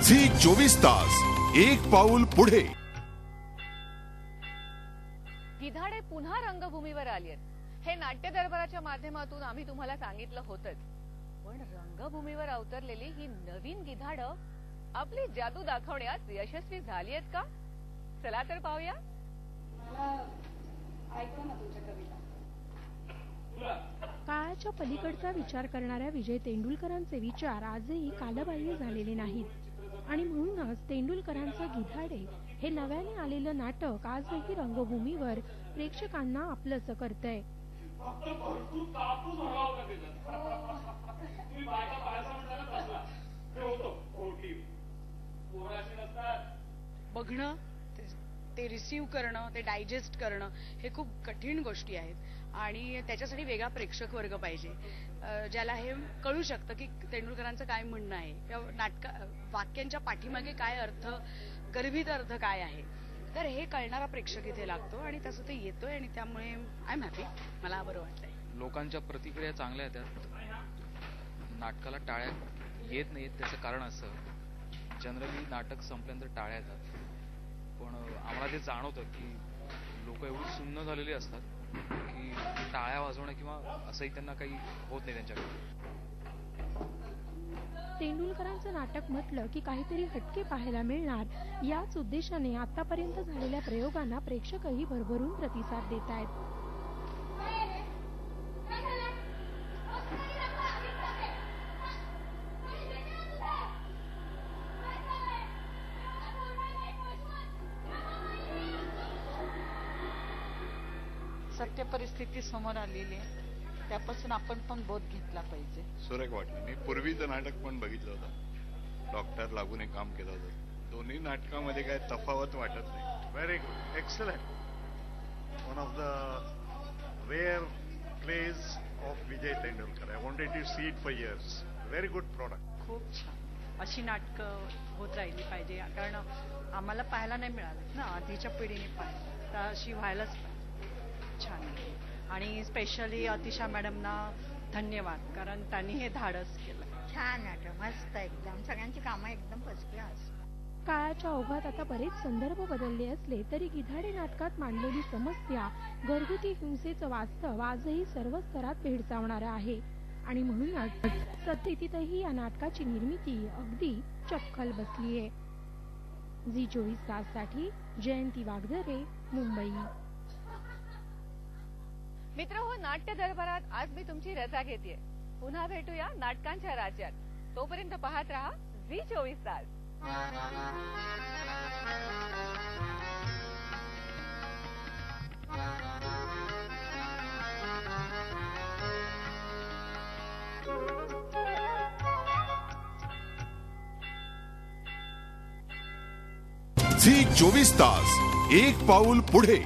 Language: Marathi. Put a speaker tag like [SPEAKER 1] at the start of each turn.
[SPEAKER 1] झी 24 तास एक पाऊल पुढे।
[SPEAKER 2] गिधाडे पुन्हा रंगभूमीवर आलीत। हे नाट्य दरबाराच्या माध्यमातून आम्ही तुम्हाला सांगितलं होतंच, पण रंगभूमीवर अवतरलेली ही नवीन गिधाडं आपली जादू दाखवण्यात यशस्वी झाली आहेत का? चला तर पाहूया।
[SPEAKER 3] काळाच्या पलीकडचा विचार करणाऱ्या विजय तेंडुलकरांचे विचार आजही कालबाह्य झालेले नाहीत आणि म्हणूनच तेंडुलकरांचे गिधाडे हे नव्याने आलेलं नाटक आजही रंगभूमीवर प्रेक्षकांना आपलंसं करतंय।
[SPEAKER 4] बघणं, ते रिसीव्ह करणं, ते डायजेस्ट करणं हे खूप कठीण गोष्टी आहेत आणि त्याच्यासाठी वेगळा प्रेक्षक वर्ग पाहिजे, ज्याला हे कळू शकतं की तेंडुलकरांचं काय म्हणणं आहे किंवा वाक्यांच्या पाठीमागे काय अर्थ, गर्भित अर्थ काय आहे। तर हे कळणारा प्रेक्षक इथे लागतो आणि तसं ते येतोय आणि त्यामुळे आय एम हॅपी, मला बरं वाटतंय।
[SPEAKER 5] लोकांच्या प्रतिक्रिया चांगल्या आहेत। नाटकाला टाळ्या येत नाहीत, त्याचं कारण असं जनरली नाटक संपल्यानंतर टाळ्या येतात, पण आम्हाला ते जाणवतं की लोक एवढी सुन्न झालेली असतात की टाळ्या वाजवणं किंवा असंही त्यांना काही होत नाही त्यांच्याकडे।
[SPEAKER 3] तेंडुलकरांचं नाटक म्हटलं की काहीतरी हटके पाहायला मिळणार, याच उद्देशाने आतापर्यंत झालेल्या प्रयोगांना प्रेक्षकही भरभरून प्रतिसाद देत आहेत।
[SPEAKER 6] सत्य परिस्थिती समोर आलेली आहे, त्यापासून आपण पण बोध घेतला पाहिजे।
[SPEAKER 7] सुरेख वाटलं। मी पूर्वीचं नाटक पण बघितलं होतं, डॉक्टर लागून हे काम केलं होतं। दोन्ही नाटकामध्ये काय तफावत वाटत नाही।
[SPEAKER 8] Very good, excellent, one of the rare plays of Vijay Tendulkar. I wanted to see it for years. Very good product.
[SPEAKER 6] खूप छान, अशी नाटकं होत राहिली पाहिजे, कारण आम्हाला पाहायला नाही मिळालं ना, आधीच्या पिढीने पाहिलं, तर अशी व्हायलाच पाहिजे। छान, आणि स्पेशली अतिशा मॅडमना धन्यवाद, कारण त्यांनी हे धाडस केलं।
[SPEAKER 9] छान नाटक, मस्त, एकदम सगळ्यांची कामं एकदम फर्स्ट क्लास।
[SPEAKER 3] काळाच्या ओघात आता बरेच संदर्भ बदलले असले तरी गिधाडे नाटकात मांडलेली समस्या, घरगुती हिंसेचं वास्तव आजही सर्व स्तरात भेडसावणारं आहे आणि म्हणूनच सत्यतेतही या नाटकाची निर्मिती अगदी चपखल बसलीये। झी 24 ताससाठी जयंती वागदरे, मुंबई।
[SPEAKER 2] मित्रहो, नाट्य दरबारात आज मी तुमची रजा घेतेय। पुन्हा भेटूया नाटकांच्या राज्यात। तोपर्यंत पाहत रहा झी 24 तास।
[SPEAKER 1] झी 24 तास एक पाऊल पुढे।